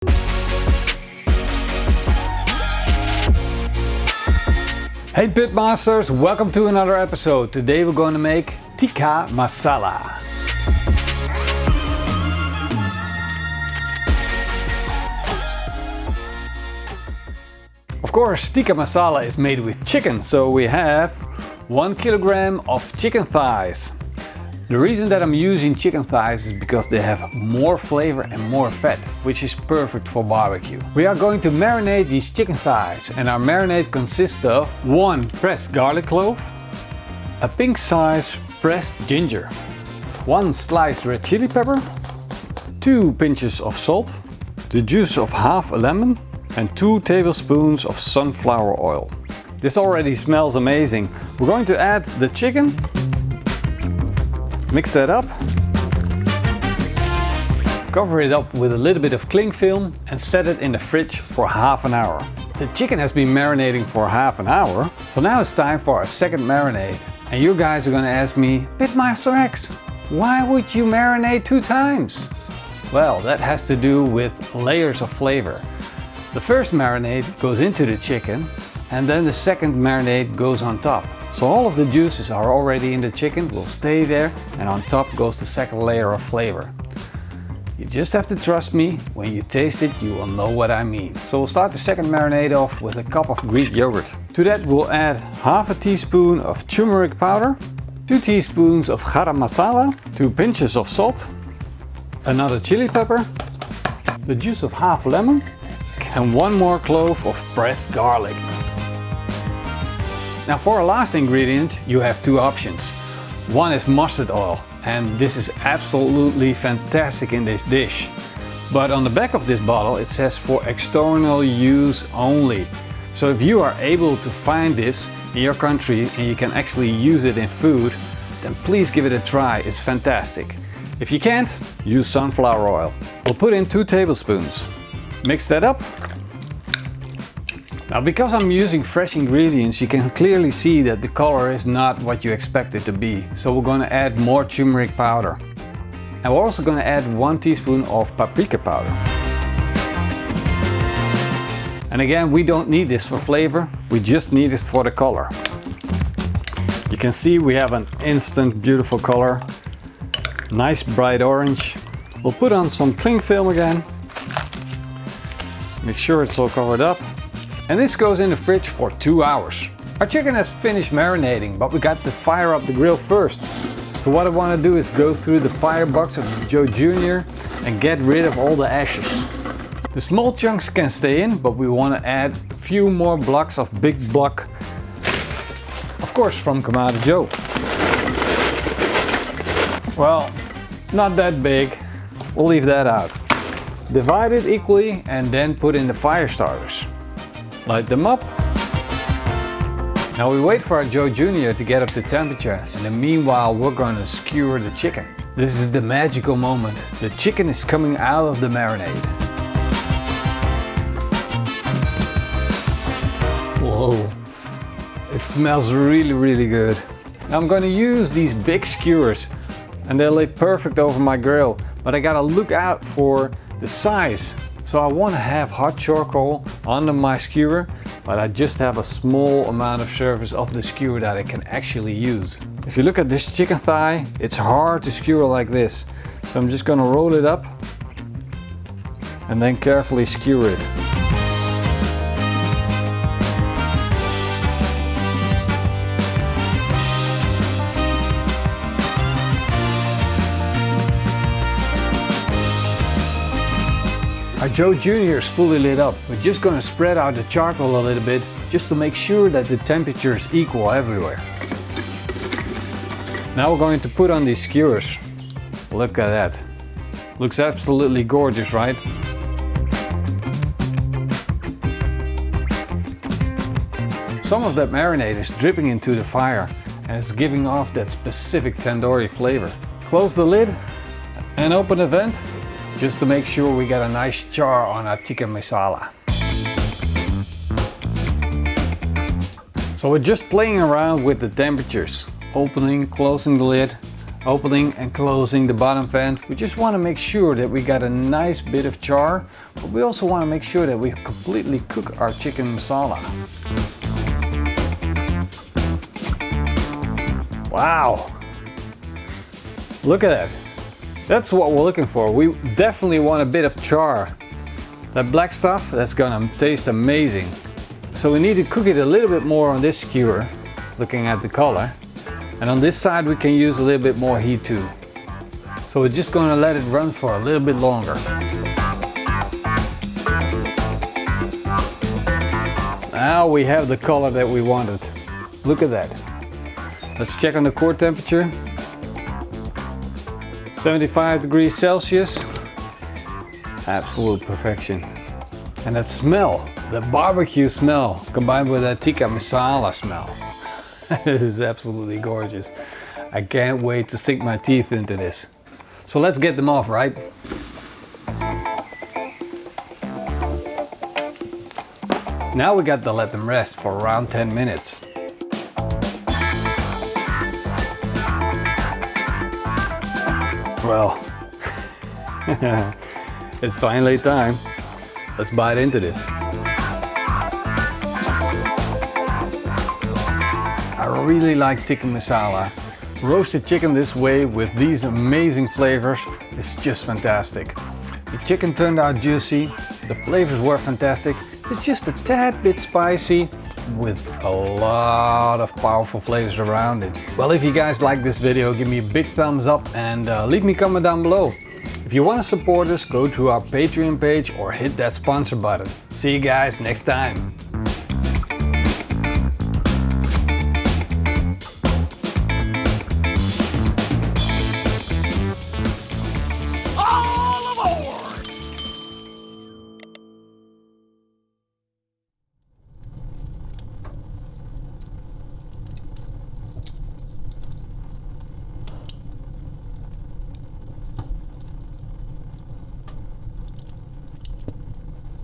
Hey Pitmasters, welcome to another episode. Today we're going to make Tikka Massala. Of course, Tikka Masala is made with chicken, so we have 1 kilogram of chicken thighs. The reason that I'm using chicken thighs is because they have more flavor and more fat, which is perfect for barbecue. We are going to marinate these chicken thighs, and our marinade consists of 1 pressed garlic clove, a pink size pressed ginger, 1 sliced red chili pepper, 2 pinches of salt, the juice of half a lemon, and 2 tablespoons of sunflower oil. This already smells amazing. We're going to add the chicken. Mix that up, cover it up with a little bit of cling film and set it in the fridge for half an hour. The chicken has been marinating for half an hour, so now it's time for our second marinade. And you guys are going to ask me, Pitmaster X, why would you marinate 2 times? Well, that has to do with layers of flavor. The first marinade goes into the chicken and then the second marinade goes on top. So all of the juices are already in the chicken, will stay there, and on top goes the second layer of flavor. You just have to trust me, when you taste it you will know what I mean. So we'll start the second marinade off with a cup of Greek yogurt. To that we'll add half a teaspoon of turmeric powder, 2 teaspoons of garam masala, 2 pinches of salt, another chili pepper, the juice of half a lemon, and 1 more clove of pressed garlic. Now for our last ingredient you have 2 options. One is mustard oil, and this is absolutely fantastic in this dish. But on the back of this bottle it says for external use only. So if you are able to find this in your country and you can actually use it in food, then please give it a try, it's fantastic. If you can't, use sunflower oil. We'll put in 2 tablespoons. Mix that up. Now because I'm using fresh ingredients, you can clearly see that the color is not what you expect it to be. So we're going to add more turmeric powder. And we're also going to add 1 teaspoon of paprika powder. And again, we don't need this for flavor, we just need it for the color. You can see we have an instant beautiful color. Nice bright orange. We'll put on some cling film again. Make sure it's all covered up. And this goes in the fridge for 2 hours. Our chicken has finished marinating, but we got to fire up the grill first. So what I want to do is go through the firebox of the Joe Jr. and get rid of all the ashes. The small chunks can stay in, but we want to add a few more blocks of big block, of course from Kamado Joe. Well, not that big, we'll leave that out. Divide it equally and then put in the fire starters. Light them up. Now we wait for our Joe Jr. to get up to temperature, and in the meanwhile we're going to skewer the chicken. This is the magical moment. The chicken is coming out of the marinade. Whoa, it smells really good. Now I'm going to use these big skewers and they lay perfect over my grill, but I gotta look out for the size. So I want to have hot charcoal under my skewer, but I just have a small amount of surface of the skewer that I can actually use. If you look at this chicken thigh, it's hard to skewer like this. So I'm just going to roll it up and then carefully skewer it. Our Joe Jr. is fully lit up. We're just going to spread out the charcoal a little bit just to make sure that the temperature is equal everywhere. Now we're going to put on these skewers. Look at that. Looks absolutely gorgeous, right? Some of that marinade is dripping into the fire and it's giving off that specific tandoori flavor. Close the lid and open the vent just to make sure we get a nice char on our tikka masala. So we're just playing around with the temperatures, opening, closing the lid, opening and closing the bottom vent. We just want to make sure that we got a nice bit of char, but we also want to make sure that we completely cook our chicken masala. Wow! Look at that. That's what we're looking for. We definitely want a bit of char. That black stuff, that's gonna taste amazing. So we need to cook it a little bit more on this skewer, looking at the color. And on this side we can use a little bit more heat too. So we're just gonna let it run for a little bit longer. Now we have the color that we wanted. Look at that. Let's check on the core temperature. 75 degrees Celsius. Absolute perfection. And that smell, the barbecue smell, combined with that Tikka Massala smell. It is absolutely gorgeous. I can't wait to sink my teeth into this. So let's get them off, right? Now we got to let them rest for around 10 minutes. Well, it's finally time. Let's bite into this. I really like Tikka Masala. Roasted chicken this way with these amazing flavors is just fantastic. The chicken turned out juicy, the flavors were fantastic. It's just a tad bit spicy with a lot of powerful flavors around it. Well, if you guys like this video, give me a big thumbs up and leave me a comment down below. If you want to support us, go to our Patreon page or hit that sponsor button. See you guys next time.